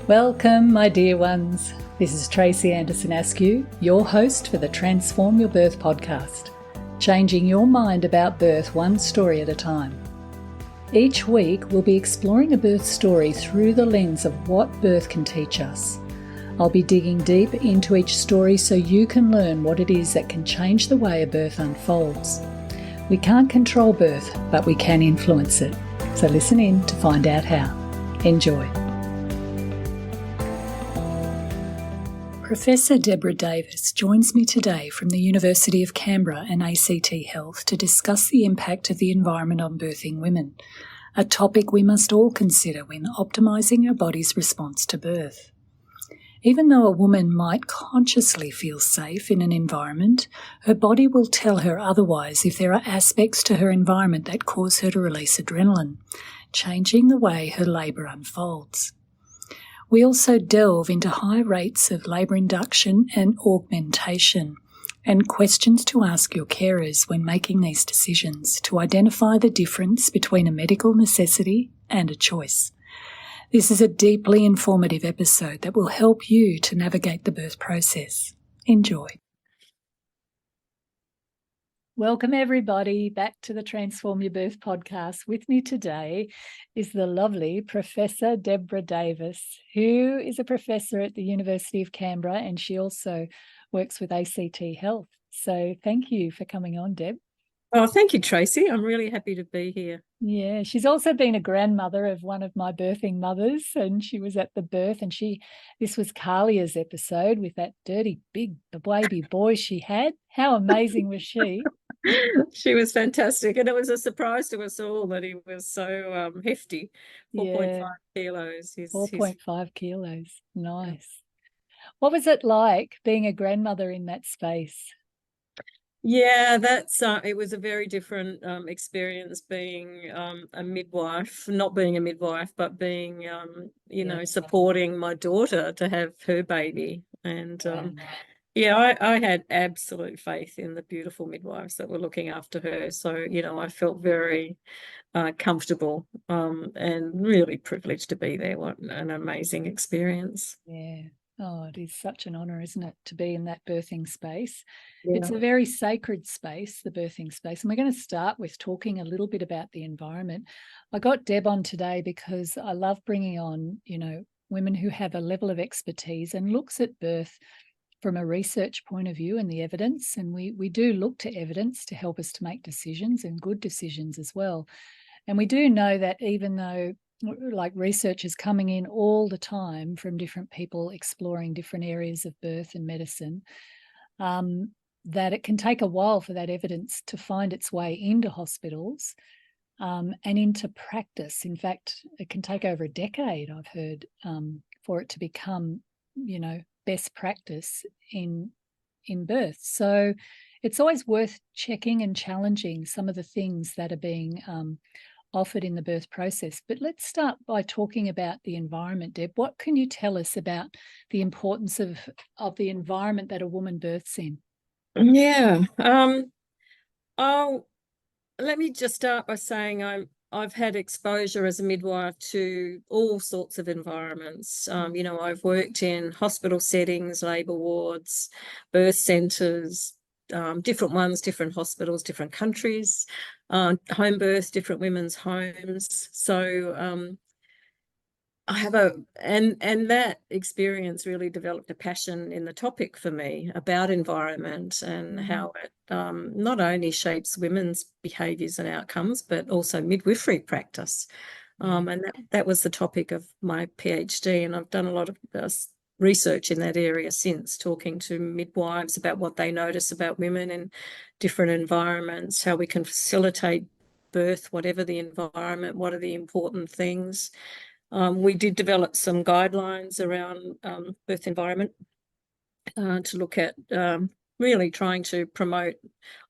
Welcome, my dear ones. This is Tracy Anderson Askew, your host for the Transform Your Birth podcast, changing your mind about birth one story at a time. Each week, we'll be exploring a birth story through the lens of what birth can teach us. I'll be digging deep into each story so you can learn what it is that can change the way a birth unfolds. We can't control birth, but we can influence it. So listen in to find out how. Enjoy. Professor Deborah Davis joins me today from the University of Canberra and ACT Health to discuss the impact of the environment on birthing women, a topic we must all consider when optimising our body's response to birth. Even though a woman might consciously feel safe in an environment, her body will tell her otherwise if there are aspects to her environment that cause her to release adrenaline, changing the way her labour unfolds. We also delve into high rates of labour induction and augmentation, and questions to ask your carers when making these decisions to identify the difference between a medical necessity and a choice. This is a deeply informative episode that will help you to navigate the birth process. Enjoy. Welcome everybody back to the Transform Your Birth podcast. With me today is the lovely Professor Deborah Davis, who is a professor at the University of Canberra, and she also works with ACT Health. So thank you for coming on, Deb. Oh, thank you, Tracy. I'm really happy to be here. Yeah, she's also been a grandmother of one of my birthing mothers, and she was at the birth, and this was Kalia's episode with that dirty big baby boy she had. How amazing was she? She was fantastic, and it was a surprise to us all that he was so hefty, 4.5 kilos. 4.5 kilos. Nice. What was it like being a grandmother in that space? Yeah, that's it was a very different experience being a midwife, not being a midwife, but being supporting my daughter to have her baby. And I had absolute faith in the beautiful midwives that were looking after her. So, I felt very comfortable and really privileged to be there. What an amazing experience. Yeah. Oh, it is such an honour, isn't it, to be in that birthing space? Yeah. It's a very sacred space, the birthing space. And we're going to start with talking a little bit about the environment. I got Deb on today because I love bringing on, women who have a level of expertise and looks at birth from a research point of view and the evidence. And we do look to evidence to help us to make decisions, and good decisions as well. And we do know that even though research is coming in all the time from different people exploring different areas of birth and medicine, that it can take a while for that evidence to find its way into hospitals and into practice. In fact, it can take over a decade, I've heard, for it to become, best practice in birth. So it's always worth checking and challenging some of the things that are being offered in the birth process. But let's start by talking about the environment, Deb. What can you tell us about the importance of the environment that a woman births in? Yeah. Let me just start by saying I've had exposure as a midwife to all sorts of environments. I've worked in hospital settings, labour wards, birth centres, different ones, different hospitals, different countries, home birth, different women's homes. So I have and that experience really developed a passion in the topic for me about environment and how it not only shapes women's behaviours and outcomes, but also midwifery practice. And that was the topic of my PhD, and I've done a lot of research in that area since, talking to midwives about what they notice about women in different environments, how we can facilitate birth, whatever the environment, what are the important things. We did develop some guidelines around birth environment to look at really trying to promote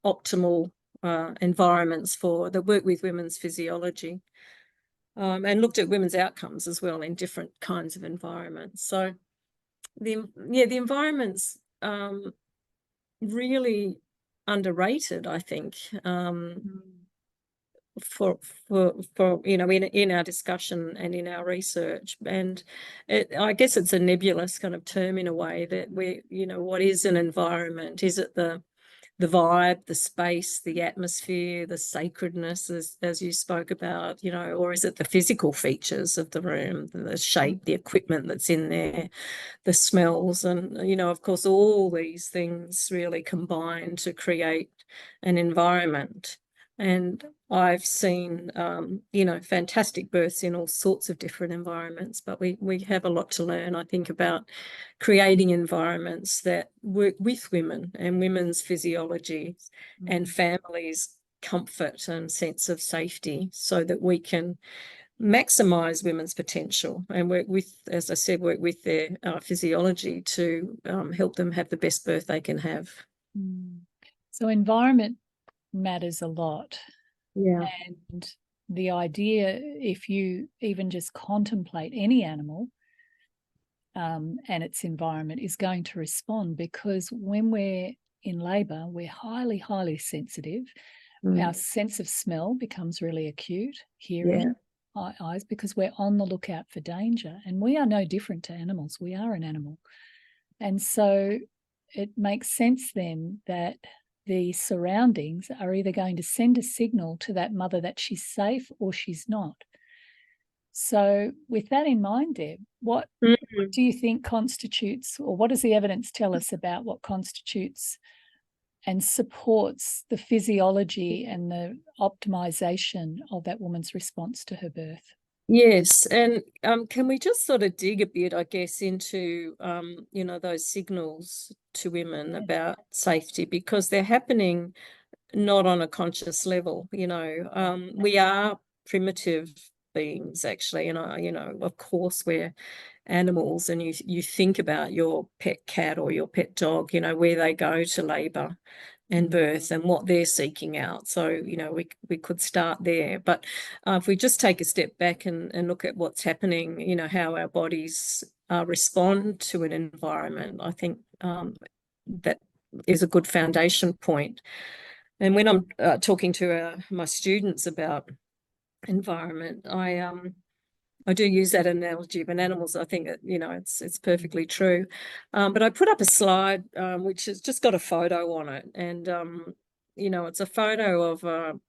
optimal environments for the work with women's physiology, and looked at women's outcomes as well in different kinds of environments. So the environment's really underrated, I think. for for in our discussion and in our research. And I guess it's a nebulous kind of term in a way, that what is an environment? Is it the vibe, the space, the atmosphere, the sacredness, as you spoke about, or is it the physical features of the room, the shape, the equipment that's in there, the smells? And, of course, all these things really combine to create an environment. And I've seen, fantastic births in all sorts of different environments, but we have a lot to learn, I think, about creating environments that work with women and women's physiology and families' comfort and sense of safety, so that we can maximize women's potential and work with, as I said, work with their physiology to help them have the best birth they can have. So environment matters a lot. Yeah. And the idea, if you even just contemplate any animal and its environment, is going to respond, because when we're in labor, we're highly, highly sensitive. Our sense of smell becomes really acute, hearing, eyes, because we're on the lookout for danger. And we are no different to animals. We are an animal. And so it makes sense then that the surroundings are either going to send a signal to that mother that she's safe or she's not. So with that in mind, Deb, what do you think constitutes, or what does the evidence tell us about what constitutes and supports the physiology and the optimization of that woman's response to her birth? Yes, and can we just sort of dig a bit, I guess, into those signals to women about safety, because they're happening not on a conscious level. We are primitive beings, actually, and of course we're animals, and you think about your pet cat or your pet dog, where they go to labor and birth and what they're seeking out. So, we could start there. But if we just take a step back and look at what's happening, how our bodies respond to an environment, I think that is a good foundation point. And when I'm talking to my students about environment, I do use that analogy of animals. I think that, it's perfectly true. But I put up a slide which has just got a photo on it. And, it's a photo of a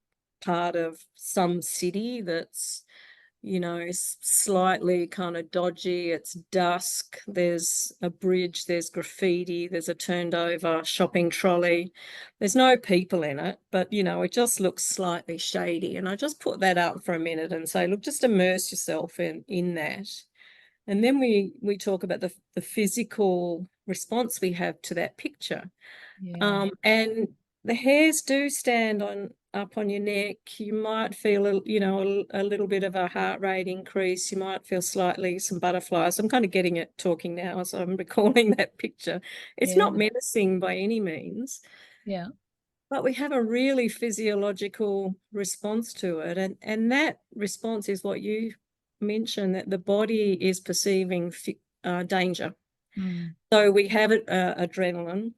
part of some city that's, slightly kind of dodgy. It's dusk. There's a bridge. There's graffiti. There's a turned over shopping trolley. There's no people in it, but, it just looks slightly shady. And I just put that up for a minute and say, look, just immerse yourself in that. And then we talk about the physical response we have to that picture. And the hairs do stand up on your neck. You might feel a little bit of a heart rate increase. You might feel slightly some butterflies. I'm kind of getting it talking now as I'm recalling that picture. It's not menacing by any means. Yeah. But we have a really physiological response to it. And that response is what you mentioned, that the body is perceiving danger. So we have adrenaline.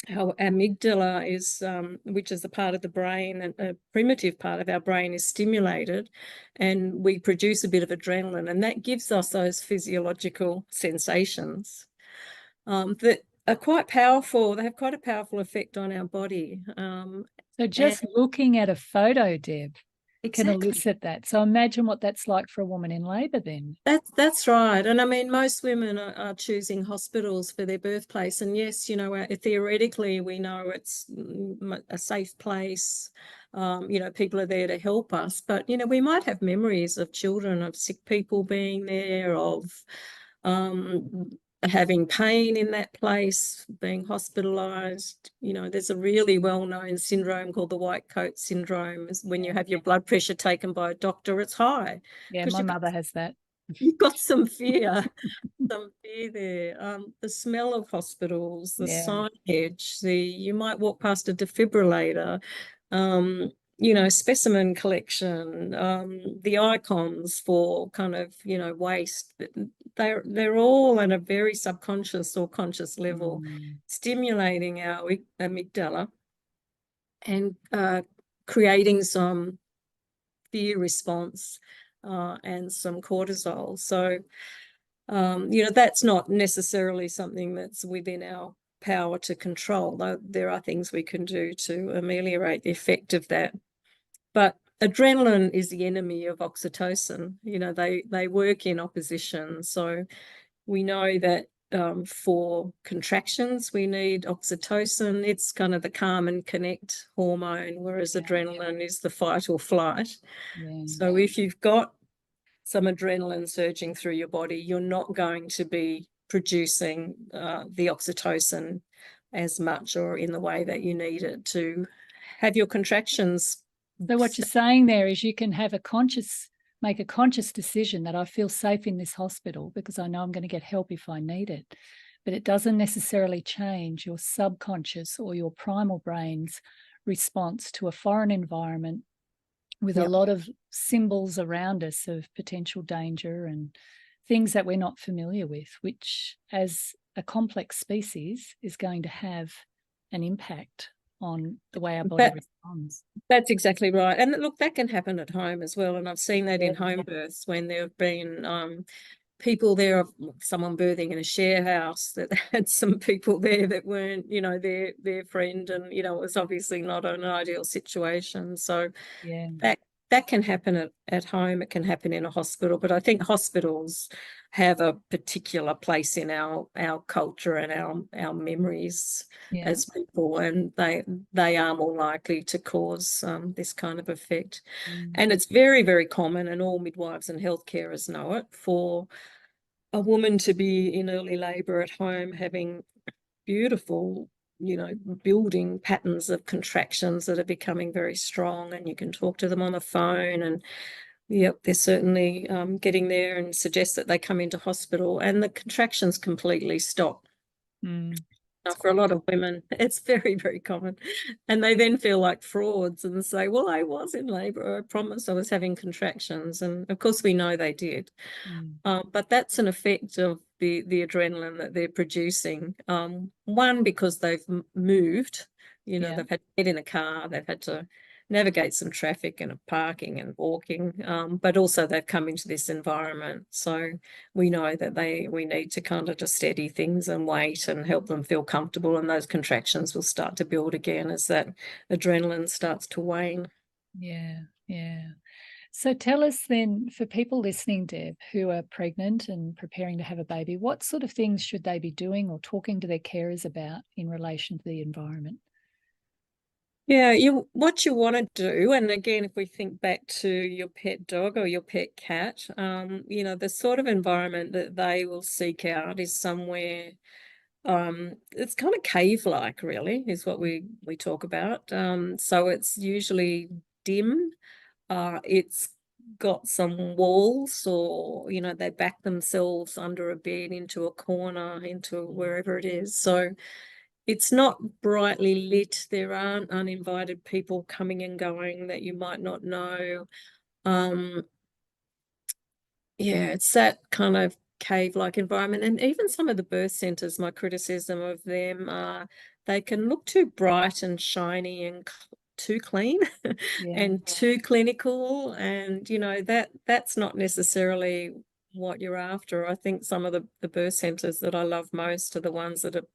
Our amygdala is, which is the part of the brain, a primitive part of our brain, is stimulated, and we produce a bit of adrenaline, and that gives us those physiological sensations that are quite powerful. They have quite a powerful effect on our body. So just looking at a photo, Deb, can Exactly. elicit that. So imagine what that's like for a woman in labour then. That's right. And I mean, most women are choosing hospitals for their birthplace. And yes, theoretically, we know it's a safe place. People are there to help us. But, we might have memories of children, of sick people being there, of having pain in that place, being hospitalised. There's a really well-known syndrome called the white coat syndrome. When you have your blood pressure taken by a doctor, it's high. Yeah, my mother has that. You've got some fear, there. The smell of hospitals, the signage, you might walk past a defibrillator, specimen collection, the icons for kind of, waste. They're all at a very subconscious or conscious level, stimulating our amygdala and creating some fear response and some cortisol. So, that's not necessarily something that's within our power to control, though there are things we can do to ameliorate the effect of that. But adrenaline is the enemy of oxytocin. They work in opposition. So we know that for contractions, we need oxytocin. It's kind of the calm and connect hormone, whereas adrenaline is the fight or flight. Yeah. So if you've got some adrenaline surging through your body, you're not going to be producing the oxytocin as much or in the way that you need it to have your contractions. So what you're saying there is you can have make a conscious decision that I feel safe in this hospital because I know I'm going to get help if I need it. But it doesn't necessarily change your subconscious or your primal brain's response to a foreign environment with a lot of symbols around us of potential danger and things that we're not familiar with, which as a complex species is going to have an impact on the way our body responds. That's exactly right. And look, that can happen at home as well. And I've seen that in home births when there have been people there, someone birthing in a share house that had some people there that weren't, their friend. And, it was obviously not an ideal situation. So that can happen at home. It can happen in a hospital. But I think hospitals have a particular place in our culture and our memories as people, and they are more likely to cause this kind of effect. And it's very, very common, and all midwives and health carers know it, for a woman to be in early labour at home having beautiful, building patterns of contractions that are becoming very strong, and you can talk to them on the phone, and they're certainly getting there, and suggest that they come into hospital and the contractions completely stop. Now, for a lot of women, it's very, very common. And they then feel like frauds and say, well, I was in labour. I promised I was having contractions. And of course, we know they did. But that's an effect of the adrenaline that they're producing. One, because they've moved, they've had to get in a car, they've had to navigate some traffic and parking and walking, but also they've come into this environment. So we know that we need to kind of just steady things and wait and help them feel comfortable, and those contractions will start to build again as that adrenaline starts to wane. Yeah. So tell us then, for people listening, Deb, who are pregnant and preparing to have a baby, what sort of things should they be doing or talking to their carers about in relation to the environment? Yeah, what you want to do, and again, if we think back to your pet dog or your pet cat, the sort of environment that they will seek out is somewhere, it's kind of cave-like, really, is what we talk about. So it's usually dim. It's got some walls, or they back themselves under a bed into a corner, into wherever it is. So it's not brightly lit. There aren't uninvited people coming and going that you might not know. It's that kind of cave-like environment. And even some of the birth centres, my criticism of them are they can look too bright and shiny and too clean and too clinical. And, that's not necessarily what you're after. I think some of the birth centres that I love most are the ones that are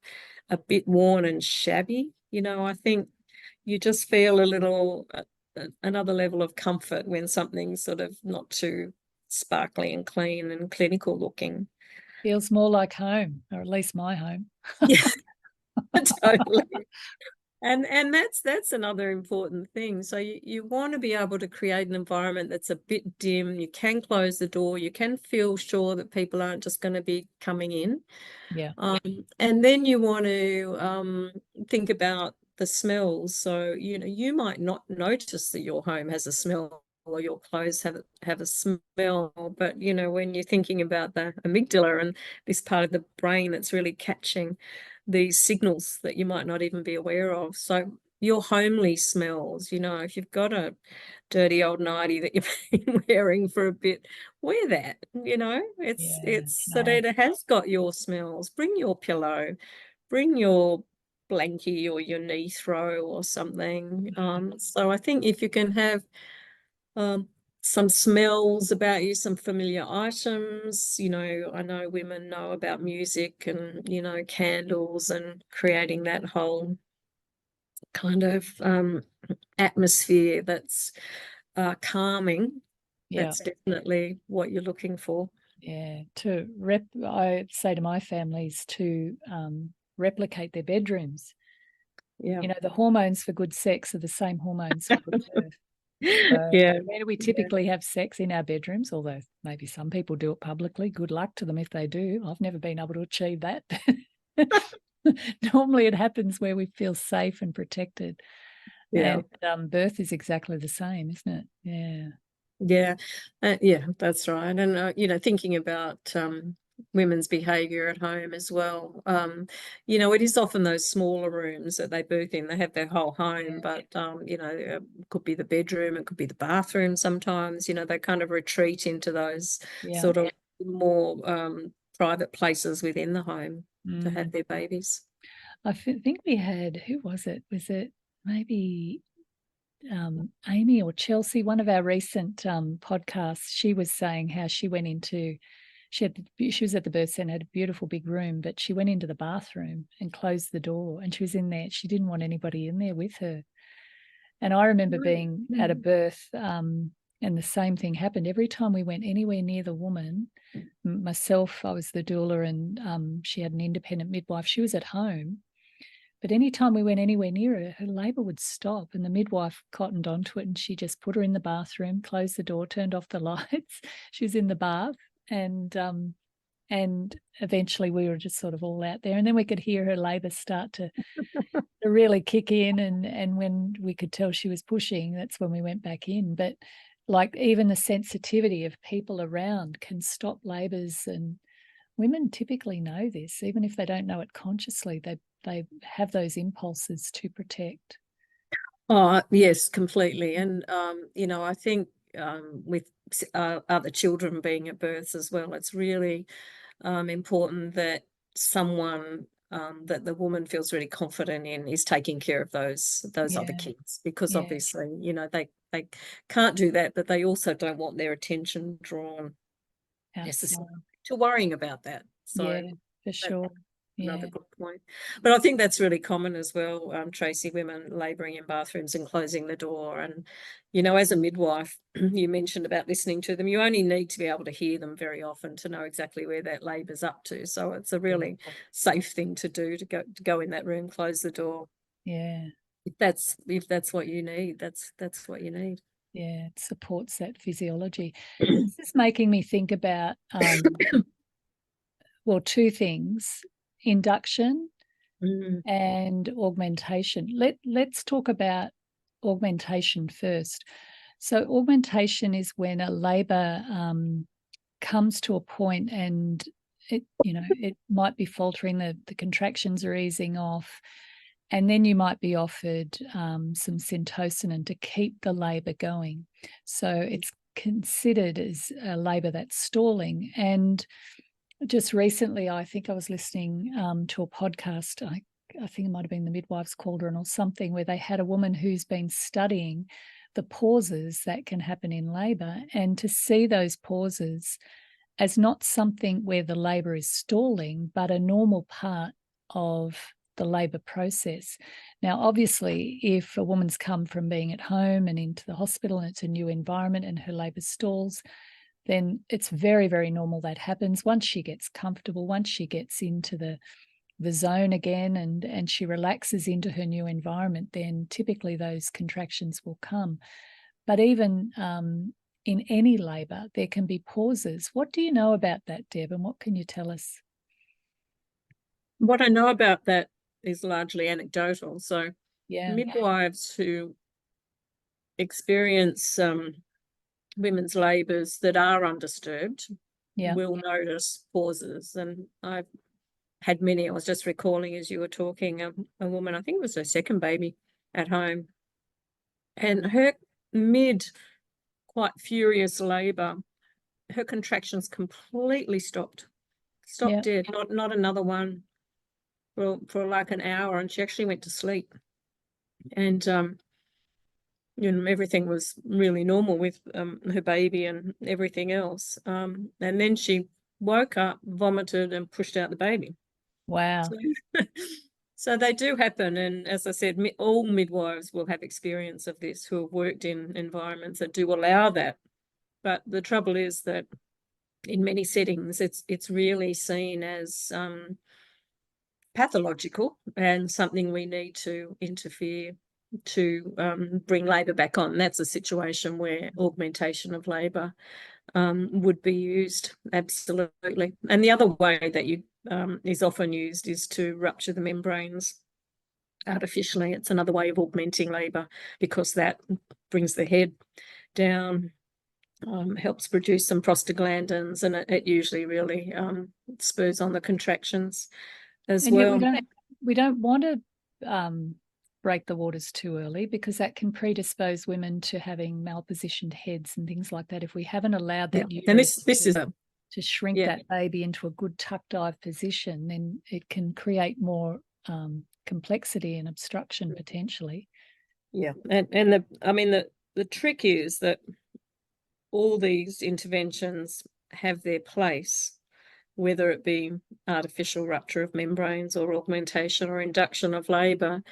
a bit worn and shabby. I think you just feel a little another level of comfort when something's sort of not too sparkly and clean and clinical looking. Feels more like home, or at least my home. Yeah, totally. And that's another important thing. So you want to be able to create an environment that's a bit dim. You can close the door. You can feel sure that people aren't just going to be coming in. And then you want to think about the smells. So, you might not notice that your home has a smell or your clothes have a smell, but, when you're thinking about the amygdala and this part of the brain that's really catching these signals that you might not even be aware of. So your homely smells, if you've got a dirty old nightie that you've been wearing for a bit, wear that. It's so that it has got your smells. Bring your pillow, bring your blankie or your knee throw or something. So I think if you can have some smells about you, some familiar items. You know, I know women know about music and, you know, candles and creating that whole kind of atmosphere that's calming. Yeah. That's definitely what you're looking for. Yeah. I say to my families to replicate their bedrooms. Yeah. You know, the hormones for good sex are the same hormones for good birth. So Yeah. where do we typically have sex? In our bedrooms, although maybe some people do it publicly. Good luck to them if they do. I've never been able to achieve that. Normally it happens where we feel safe and protected. Yeah. And birth is exactly the same, isn't it? Yeah. Yeah. Yeah, that's right. And, you know, thinking about women's behavior at home as well. You know, it is often those smaller rooms that they birth in. They have their whole home, but, you know, it could be the bedroom, it could be the bathroom sometimes. You know, they kind of retreat into those sort of more private places within the home to have their babies. I think we had, who was it? Was it maybe Amy or Chelsea? One of our recent podcasts, she was saying how she went into, she was at the birth center, had a beautiful big room, but she went into the bathroom and closed the door, and she was in there. She didn't want anybody in there with her. And I remember being at a birth, and the same thing happened. Every time we went anywhere near the woman, myself, I was the doula, and she had an independent midwife. She was at home. But anytime we went anywhere near her labour would stop, and the midwife cottoned onto it, and she just put her in the bathroom, closed the door, turned off the lights. She was in the bath, and eventually we were just sort of all out there, and then we could hear her labour start to really kick in, and when we could tell she was pushing, that's when we went back in. But like even the sensitivity of people around can stop labours, and women typically know this, even if they don't know it consciously. They have those impulses to protect. Oh, yes, completely. And, you know, I think with other children being at births as well, it's really important that someone that the woman feels really confident in is taking care of those other kids, because obviously, you know, they can't do that, but they also don't want their attention drawn necessarily to worrying about that. So for sure. another good point. But I think that's really common as well, Tracy, women labouring in bathrooms and closing the door. And, you know, as a midwife, you mentioned about listening to them. You only need to be able to hear them very often to know exactly where that labour's up to. So it's a really safe thing to do, to go in that room, close the door. Yeah. If that's what you need, that's what you need. Yeah, it supports that physiology. This is making me think about well, two things: induction and augmentation. Let's talk about augmentation first. So augmentation is when a labour comes to a point, and it might be faltering, the contractions are easing off, and then you might be offered some syntocinon to keep the labour going. So it's considered as a labour that's stalling. And just recently, I think I was listening to a podcast. I think it might have been the Midwife's Cauldron or something, where they had a woman who's been studying the pauses that can happen in labour, and to see those pauses as not something where the labour is stalling, but a normal part of the labour process. Now, obviously, if a woman's come from being at home and into the hospital and it's a new environment and her labour stalls, then it's very, very normal that happens. Once she gets comfortable, once she gets into the zone again, and she relaxes into her new environment, then typically those contractions will come. But even in any labour, there can be pauses. What do you know about that, Deb, and what can you tell us? What I know about that is largely anecdotal. So midwives who experience women's labours that are undisturbed will notice pauses. And I've had many. I was just recalling as you were talking, a woman, I think it was her second baby at home, and her quite furious labour, her contractions completely stopped dead, not another one for like an hour, and she actually went to sleep. And everything was really normal with her baby and everything else. And then she woke up, vomited, and pushed out the baby. Wow. So they do happen. And as I said, all midwives will have experience of this who have worked in environments that do allow that. But the trouble is that in many settings, it's really seen as pathological and something we need to interfere to bring labour back on. That's a situation where augmentation of labour would be used, absolutely. And the other way that you is often used is to rupture the membranes artificially. It's another way of augmenting labour because that brings the head down, helps produce some prostaglandins, and it usually really spurs on the contractions as And yet well. we don't want to break the waters too early, because that can predispose women to having malpositioned heads and things like that. If we haven't allowed that And this is to shrink that baby into a good tuck dive position, then it can create more complexity and obstruction potentially. Yeah, and the trick is that all these interventions have their place, whether it be artificial rupture of membranes or augmentation or induction of labour,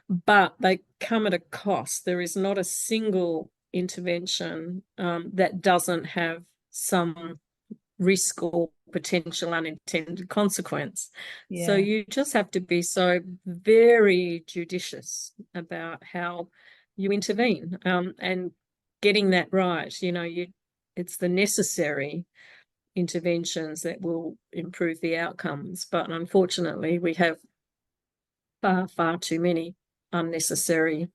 but they come at a cost. There is not a single intervention that doesn't have some risk or potential unintended consequence. Yeah. So you just have to be so very judicious about how you intervene, and getting that right. It's the necessary interventions that will improve the outcomes. But unfortunately, we have far, far too many unnecessary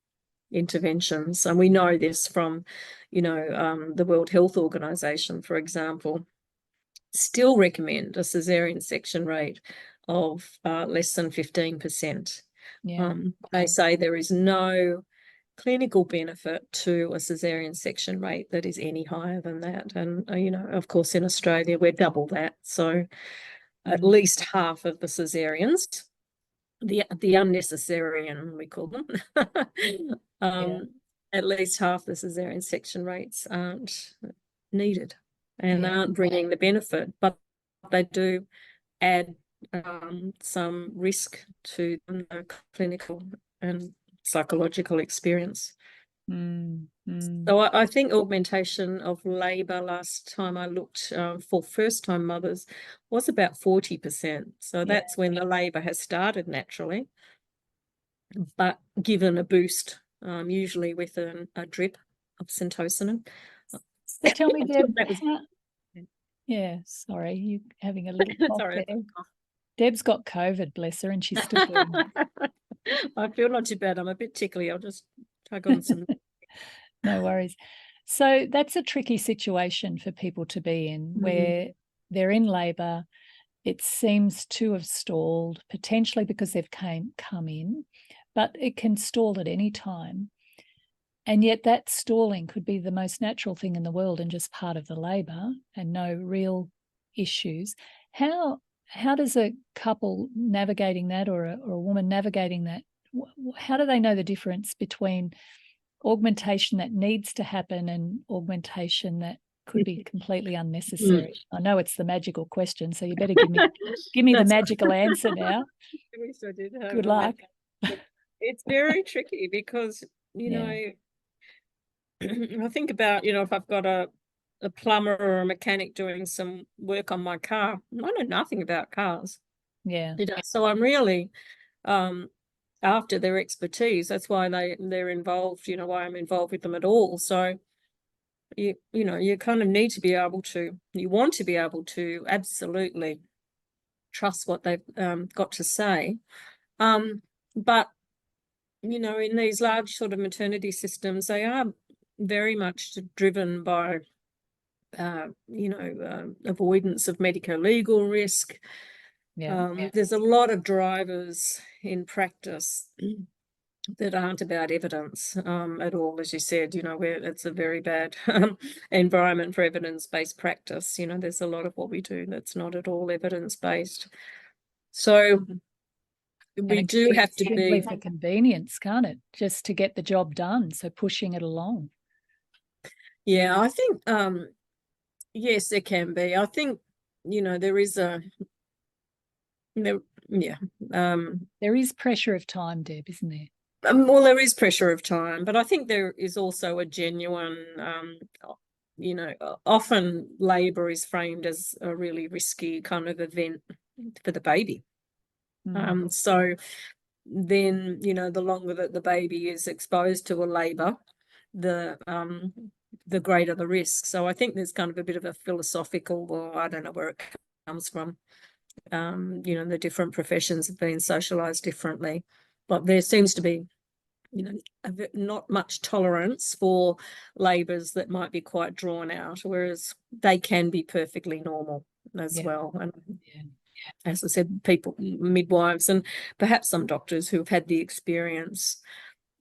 interventions. And we know this from, the World Health Organization, for example, still recommend a caesarean section rate of less than 15%. Yeah. They say there is no clinical benefit to a caesarean section rate that is any higher than that. And, of course, in Australia, we're double that. So at least half of the caesareans, the unnecessary, we call them, at least half the caesarean section rates aren't needed and aren't bringing the benefit, but they do add some risk to the clinical and psychological experience. So I think augmentation of labour, last time I looked, for first-time mothers was about 40%. So that's when the labour has started naturally, but given a boost, usually with a drip of syntocinon. So tell me, Deb, sorry, you having a little cough there. Deb's got COVID, bless her, and she's still doing it. I feel not too bad. I'm a bit tickly. I'll just tug on some. No worries. So that's a tricky situation for people to be in, where they're in labour. It seems to have stalled, potentially because they've come in, but it can stall at any time. And yet that stalling could be the most natural thing in the world and just part of the labour and no real issues. How does a couple navigating that, or a woman navigating that, how do they know the difference between augmentation that needs to happen and augmentation that could be completely unnecessary? I know it's the magical question, so you better give me the magical answer now. I wish I did. Good luck. It's very tricky because, I think about, if I've got a plumber or a mechanic doing some work on my car, I know nothing about cars. Yeah. So I'm really after their expertise. That's why they're involved, why I'm involved with them at all. So you kind of need to be able to, you want to be able to absolutely trust what they've got to say. But in these large sort of maternity systems, they are very much driven by avoidance of medico-legal risk. There's a lot of drivers in practice that aren't about evidence at all, as you said. Where it's a very bad environment for evidence-based practice. There's a lot of what we do that's not at all evidence-based. So we do have to simply be for convenience, can't it? Just to get the job done. So pushing it along. Yeah, I think yes, there can be. I think, there is yeah. There is pressure of time, Deb, isn't there? Well, there is pressure of time, but I think there is also a genuine, often labour is framed as a really risky kind of event for the baby. So then, the longer that the baby is exposed to a labour, the greater the risk. So I think there's kind of a bit of a philosophical, or I don't know where it comes from. The different professions have been socialised differently, but there seems to be, not much tolerance for labours that might be quite drawn out, whereas they can be perfectly normal as well. And as I said, people, midwives, and perhaps some doctors who've had the experience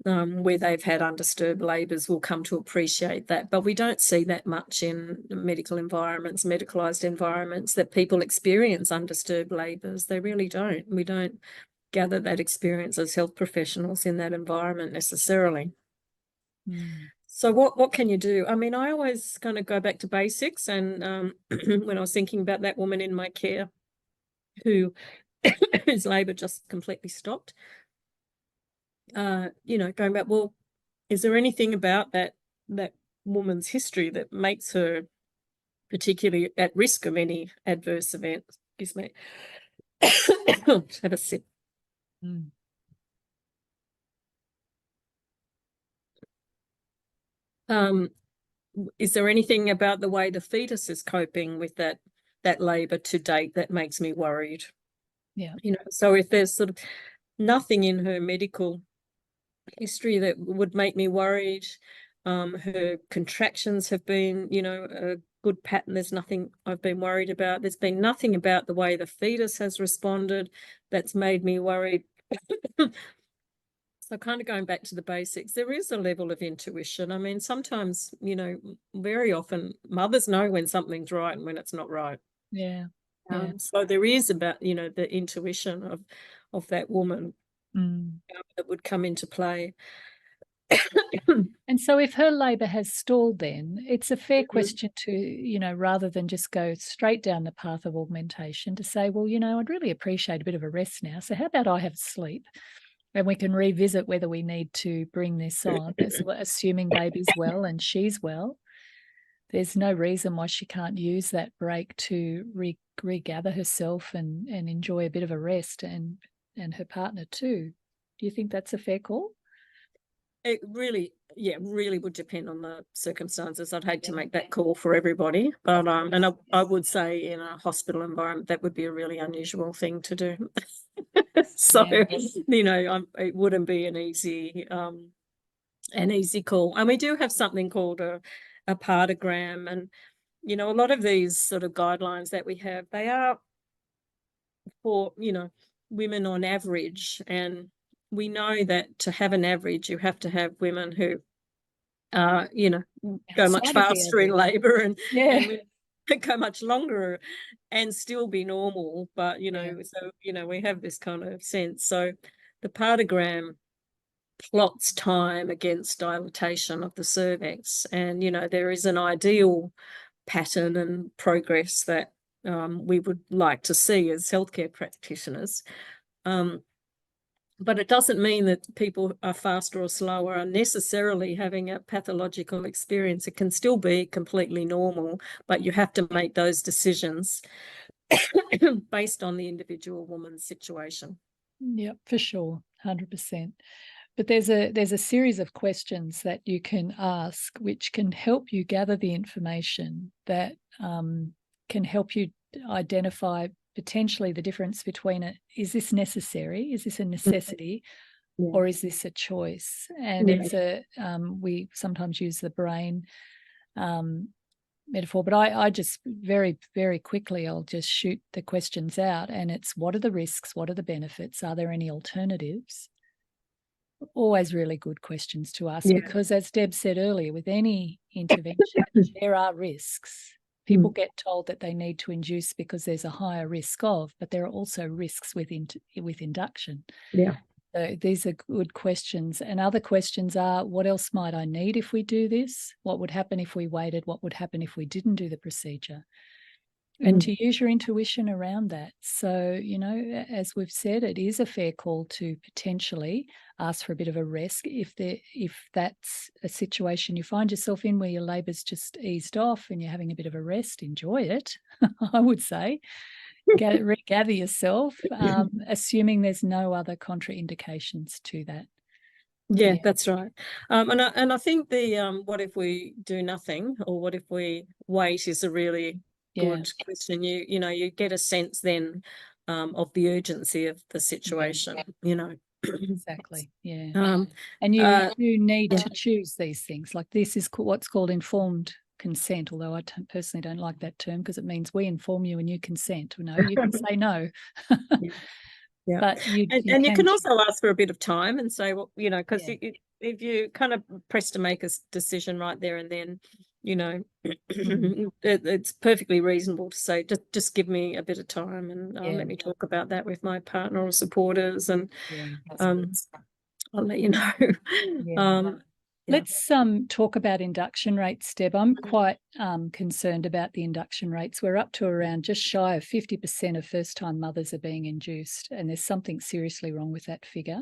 where they've had undisturbed labours will come to appreciate that. But we don't see that much in medical environments, medicalised environments, that people experience undisturbed labours. They really don't. We don't gather that experience as health professionals in that environment necessarily. So what can you do? I mean, I always kind of go back to basics. And when I was thinking about that woman in my care whose labour just completely stopped, going back, well, is there anything about that woman's history that makes her particularly at risk of any adverse event? Excuse me. Have a sip. Is there anything about the way the fetus is coping with that labour to date that makes me worried? Yeah. So if there's sort of nothing in her medical history that would make me worried, her contractions have been, a good pattern. There's nothing I've been worried about. There's been nothing about the way the fetus has responded that's made me worried. So kind of going back to the basics, there is a level of intuition. I mean, sometimes, very often mothers know when something's right and when it's not right. Yeah. So there is about, the intuition of that woman that would come into play. And so if her labour has stalled, then it's a fair question to, rather than just go straight down the path of augmentation, to say, well, I'd really appreciate a bit of a rest now. So how about I have sleep? And we can revisit whether we need to bring this on, assuming baby's well and she's well. There's no reason why she can't use that break to regather herself and enjoy a bit of a rest, and her partner too. Do you think that's a fair call? It really would depend on the circumstances. I'd hate to make that call for everybody, but and I would say in a hospital environment that would be a really unusual thing to do. So it wouldn't be an easy call. And we do have something called a partogram, and a lot of these sort of guidelines that we have, they are for women on average, and we know that to have an average, you have to have women who go much faster in labour and go much longer and still be normal. But so we have this kind of sense. So the partogram plots time against dilatation of the cervix, and there is an ideal pattern and progress that we would like to see as healthcare practitioners. But it doesn't mean that people are faster or slower are necessarily having a pathological experience. It can still be completely normal, but you have to make those decisions based on the individual woman's situation. Yeah, for sure, 100%. But there's a series of questions that you can ask, which can help you gather the information that can help you identify potentially the difference between is this necessary, is this a necessity, or is this a choice? And it's we sometimes use the brain metaphor, but I just very, very quickly, I'll just shoot the questions out, and it's, what are the risks? What are the benefits? Are there any alternatives? Always really good questions to ask, because as Deb said earlier, with any intervention, there are risks. People get told that they need to induce because there's a higher risk of, but there are also risks with induction. Yeah. So these are good questions. And other questions are, what else might I need if we do this? What would happen if we waited? What would happen if we didn't do the procedure? And to use your intuition around that. So, you know, as we've said, it is a fair call to potentially ask for a bit of a rest if that's a situation you find yourself in where your labour's just eased off and you're having a bit of a rest. Enjoy it, I would say. Regather yourself, assuming there's no other contraindications to that. Yeah, that's right. And I think the what if we do nothing, or what if we wait, is a really good question. You know, you get a sense then of the urgency of the situation. You know. Exactly. Yeah. And you need to choose these things. Like, this is what's called informed consent, although I personally don't like that term, because it means we inform you and you consent. No, you can say no. Yeah. But you can also ask for a bit of time and say, well, you know, because if you kind of press to make a decision right there and then, you know, it's perfectly reasonable to say, just give me a bit of time and let me talk about that with my partner or supporters, and I'll let you know. Let's talk about induction rates, Deb. I'm quite concerned about the induction rates. We're up to around just shy of 50% of first-time mothers are being induced, and there's something seriously wrong with that figure.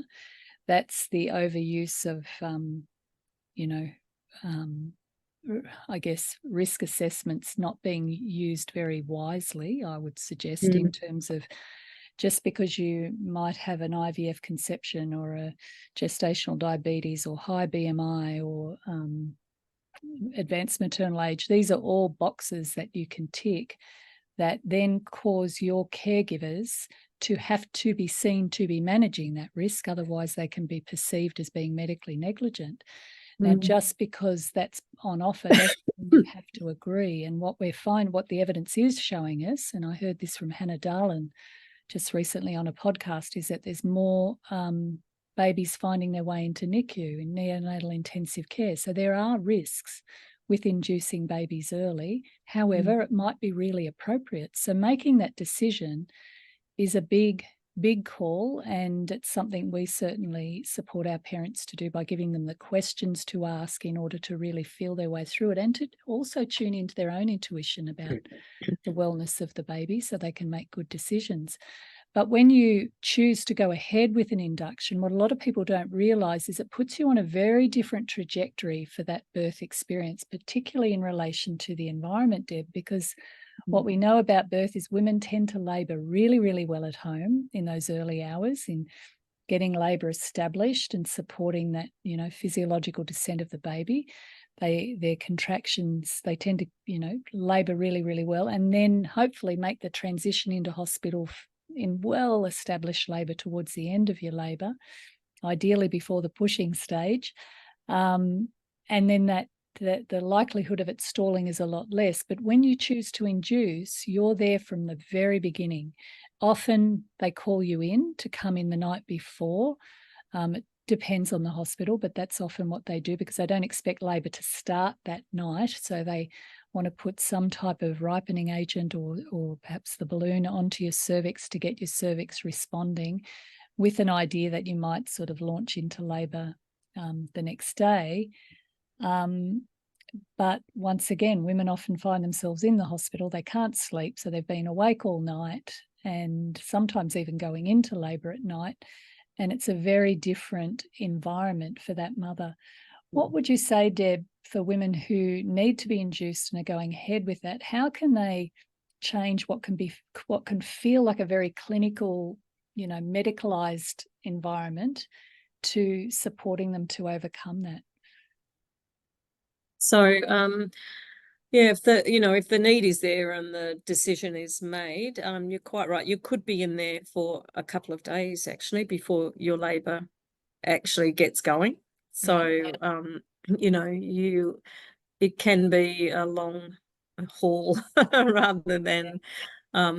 That's the overuse of, I guess, risk assessments not being used very wisely, I would suggest, in terms of, just because you might have an IVF conception or a gestational diabetes or high BMI or advanced maternal age, these are all boxes that you can tick that then cause your caregivers to have to be seen to be managing that risk. Otherwise, they can be perceived as being medically negligent. Now, just because that's on offer doesn't mean you have to agree. And what the evidence is showing us, and I heard this from Hannah Darlin just recently on a podcast, is that there's more babies finding their way into NICU, in neonatal intensive care. So there are risks with inducing babies early. However, it might be really appropriate. So making that decision is a big call, and it's something we certainly support our parents to do by giving them the questions to ask in order to really feel their way through it, and to also tune into their own intuition about the wellness of the baby so they can make good decisions. But when you choose to go ahead with an induction, what a lot of people don't realise is it puts you on a very different trajectory for that birth experience, particularly in relation to the environment, Deb, because what we know about birth is women tend to labour really, really well at home in those early hours, in getting labour established and supporting that, you know, physiological descent of the baby. Their contractions, they tend to, labour really, really well, and then hopefully make the transition into hospital in well-established labour towards the end of your labour, ideally before the pushing stage. And then the likelihood of it stalling is a lot less. But when you choose to induce, you're there from the very beginning. Often they call you in to come in the night before. It depends on the hospital, but that's often what they do, because they don't expect labour to start that night. So they want to put some type of ripening agent or perhaps the balloon onto your cervix to get your cervix responding, with an idea that you might sort of launch into labour the next day. But once again, women often find themselves in the hospital. They can't sleep, so they've been awake all night, and sometimes even going into labour at night. And it's a very different environment for that mother. What would you say, Deb, for women who need to be induced and are going ahead with that? How can they change what can feel like a very clinical, medicalized environment, to supporting them to overcome that? So, if the need is there and the decision is made, you're quite right. You could be in there for a couple of days actually before your labour actually gets going. So, it can be a long haul rather than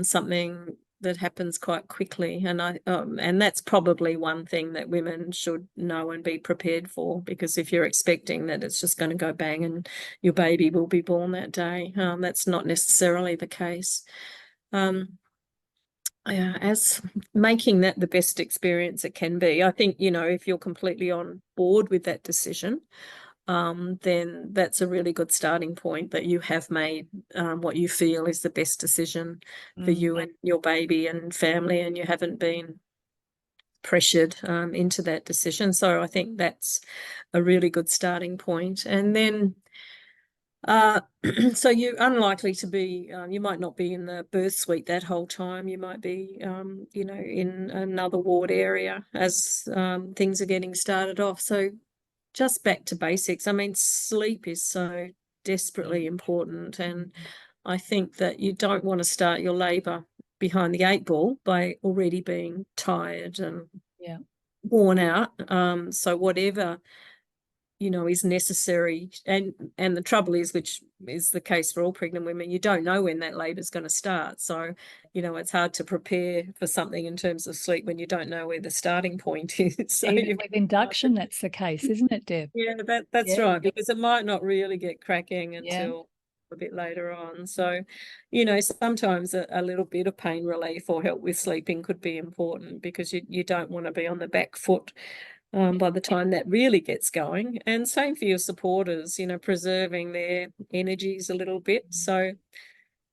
something that happens quite quickly, and and that's probably one thing that women should know and be prepared for, because if you're expecting that it's just going to go bang and your baby will be born that day, that's not necessarily the case. As making that the best experience it can be, I think, if you're completely on board with that decision, then that's a really good starting point, that you have made what you feel is the best decision for you and your baby and family, and you haven't been pressured into that decision. So I think that's a really good starting point. And then so you're unlikely to be, you might not be in the birth suite that whole time. You might be, in another ward area as things are getting started off. So just back to basics. I mean, sleep is so desperately important. And I think that you don't want to start your labour behind the 8 ball by already being tired and worn out. So whatever is necessary, and the trouble is, which is the case for all pregnant women, you don't know when that labour is going to start. So it's hard to prepare for something in terms of sleep when you don't know where the starting point is. So even with induction, that's the case, isn't it, Deb? Yeah, that's right, because it might not really get cracking until a bit later on. So sometimes a little bit of pain relief or help with sleeping could be important, because you don't want to be on the back foot by the time that really gets going. And same for your supporters, preserving their energies a little bit. So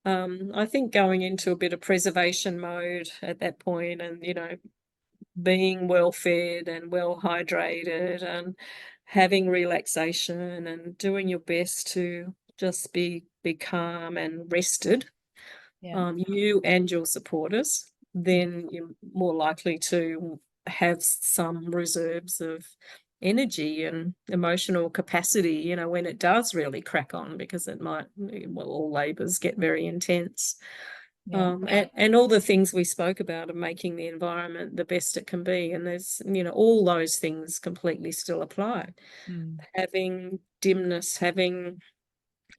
I think going into a bit of preservation mode at that point, and being well fed and well hydrated and having relaxation and doing your best to just be calm and rested, you and your supporters, then you're more likely to have some reserves of energy and emotional capacity, when it does really crack on, because it might, all labours get very intense. And all the things we spoke about of making the environment the best it can be, and there's all those things completely still apply. Having dimness, having,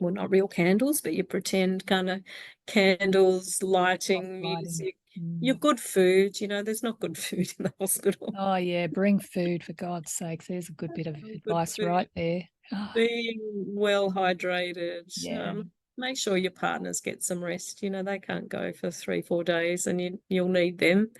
well, not real candles, but you pretend kind of candles, lighting, music, your good food. There's not good food in the hospital. Oh yeah, bring food, for God's sake. There's a good bit of advice right there. Being well hydrated. Make sure your partners get some rest. They can't go for 3-4 days, and you'll need them.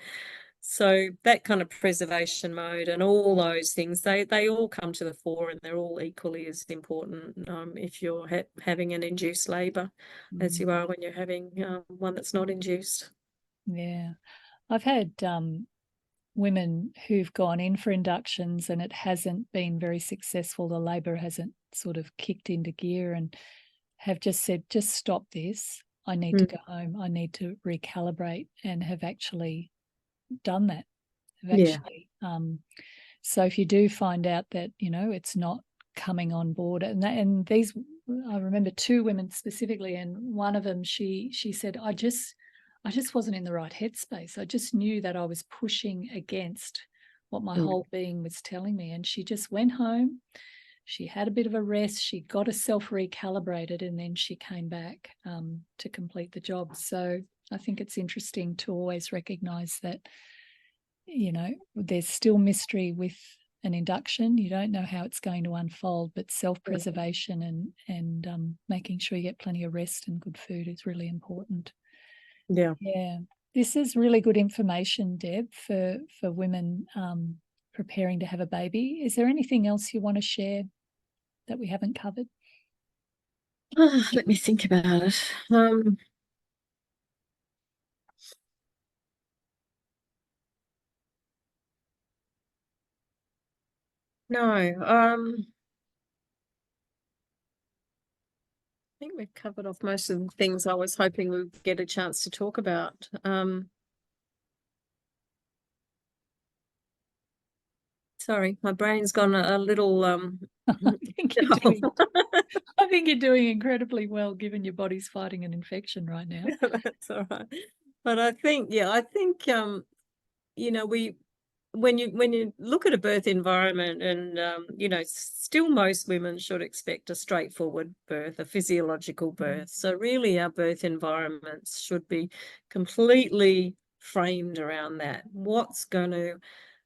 So that kind of preservation mode and all those things, they all come to the fore, and they're all equally as important if you're having an induced labour as you are when you're having one that's not induced. Yeah. I've had women who've gone in for inductions and it hasn't been very successful. The labour hasn't sort of kicked into gear, and have just said, just stop this. I need to go home. I need to recalibrate, and have actually done that. So if you do find out that, it's not coming on board, and these, I remember 2 women specifically, and one of them, she said, I just wasn't in the right headspace. I just knew that I was pushing against what my whole being was telling me. And she just went home. She had a bit of a rest. She got herself recalibrated, and then she came back to complete the job. So I think it's interesting to always recognise that, there's still mystery with an induction. You don't know how it's going to unfold, but self-preservation and making sure you get plenty of rest and good food is really important. Yeah. This is really good information, Deb, for women preparing to have a baby. Is there anything else you want to share that we haven't covered? Let me think about it. No. I think we've covered off most of the things I was hoping we'd get a chance to talk about. Sorry, my brain's gone a little I think you're doing incredibly well, given your body's fighting an infection right now. That's all right. But I think when you look at a birth environment, and still most women should expect a straightforward birth, a physiological birth. So really our birth environments should be completely framed around that. What's going to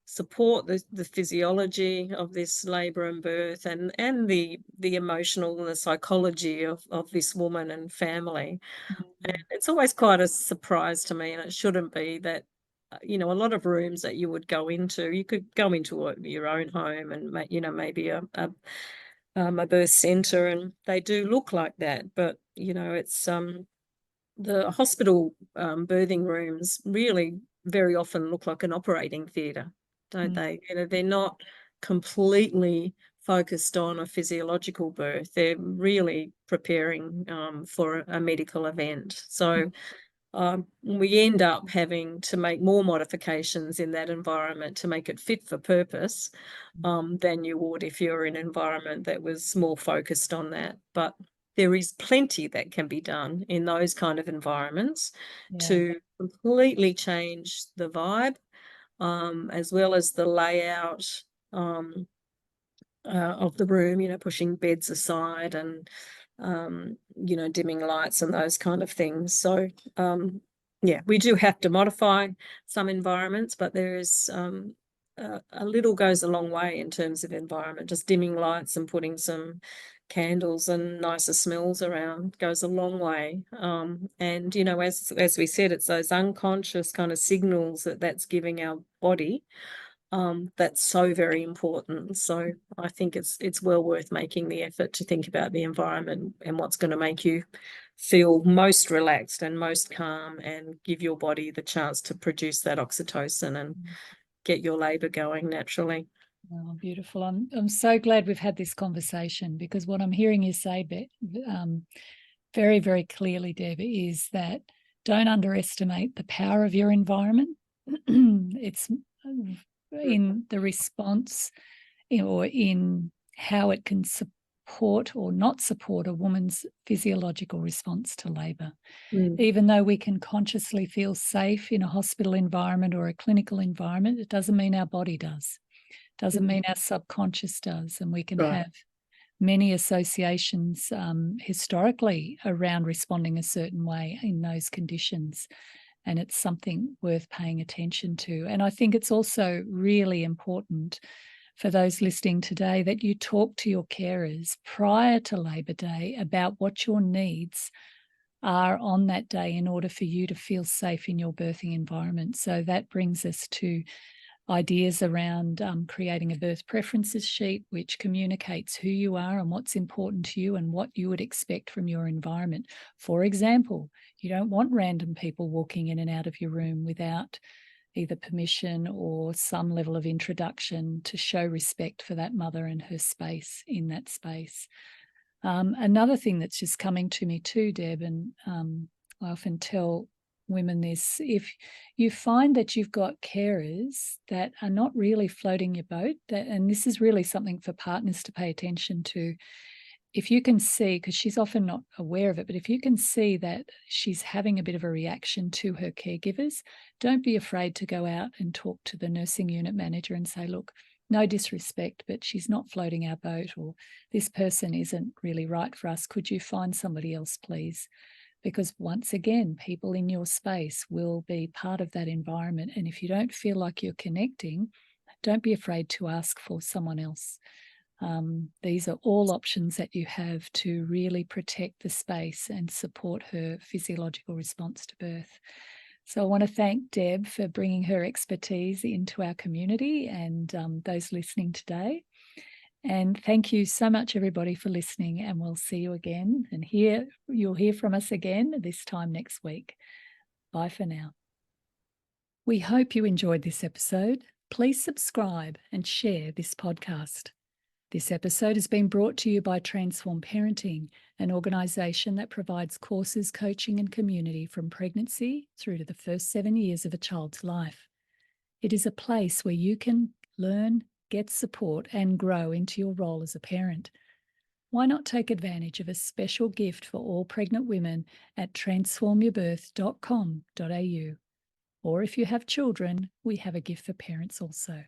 support the physiology of this labour and birth, and the emotional and the psychology of this woman and family. And Mm. it's always quite a surprise to me, and it shouldn't be, that a lot of rooms that you would go into, you could go into your own home and maybe a birth centre, and they do look like that, but it's the hospital birthing rooms really very often look like an operating theatre, don't Mm. they? They're not completely focused on a physiological birth. They're really preparing for a medical event. So we end up having to make more modifications in that environment to make it fit for purpose than you would if you're in an environment that was more focused on that. But there is plenty that can be done in those kind of environments Yeah. to completely change the vibe, as well as the layout of the room, pushing beds aside and, dimming lights and those kind of things. So, yeah, we do have to modify some environments, but there is a little goes a long way in terms of environment. Just dimming lights and putting some candles and nicer smells around goes a long way. And, as we said, it's those unconscious kind of signals that's giving our body that's so very important. So I think it's well worth making the effort to think about the environment and what's going to make you feel most relaxed and most calm, and give your body the chance to produce that oxytocin and get your labour going naturally. Oh, beautiful. I'm so glad we've had this conversation, because what I'm hearing you say, very, very clearly, Deb, is that don't underestimate the power of your environment. It's in the response, or in how it can support or not support a woman's physiological response to labour. Even though we can consciously feel safe in a hospital environment or a clinical environment, it doesn't mean our body does. Doesn't mean our subconscious does. And we can Right. have many associations historically around responding a certain way in those conditions. And it's something worth paying attention to. And I think it's also really important for those listening today that you talk to your carers prior to Labour Day about what your needs are on that day in order for you to feel safe in your birthing environment. So that brings us to ideas around creating a birth preferences sheet, which communicates who you are and what's important to you and what you would expect from your environment. For example, you don't want random people walking in and out of your room without either permission or some level of introduction to show respect for that mother and her space in that space. Another thing that's just coming to me too, Deb, and I often tell women this: if you find that you've got carers that are not really floating your boat, and this is really something for partners to pay attention to, if you can see, because she's often not aware of it, but if you can see that she's having a bit of a reaction to her caregivers, don't be afraid to go out and talk to the nursing unit manager and say, look, no disrespect, but she's not floating our boat, or this person isn't really right for us. Could you find somebody else, please? Because once again, people in your space will be part of that environment. And if you don't feel like you're connecting, don't be afraid to ask for someone else. These are all options that you have to really protect the space and support her physiological response to birth. So I want to thank Deb for bringing her expertise into our community and those listening today. And thank you so much, everybody, for listening, and we'll see you again. And you'll hear from us again this time next week. Bye for now. We hope you enjoyed this episode. Please subscribe and share this podcast. This episode has been brought to you by Transform Parenting, an organisation that provides courses, coaching and community from pregnancy through to the first 7 years of a child's life. It is a place where you can learn, get support and grow into your role as a parent. Why not take advantage of a special gift for all pregnant women at transformyourbirth.com.au? Or if you have children, we have a gift for parents also.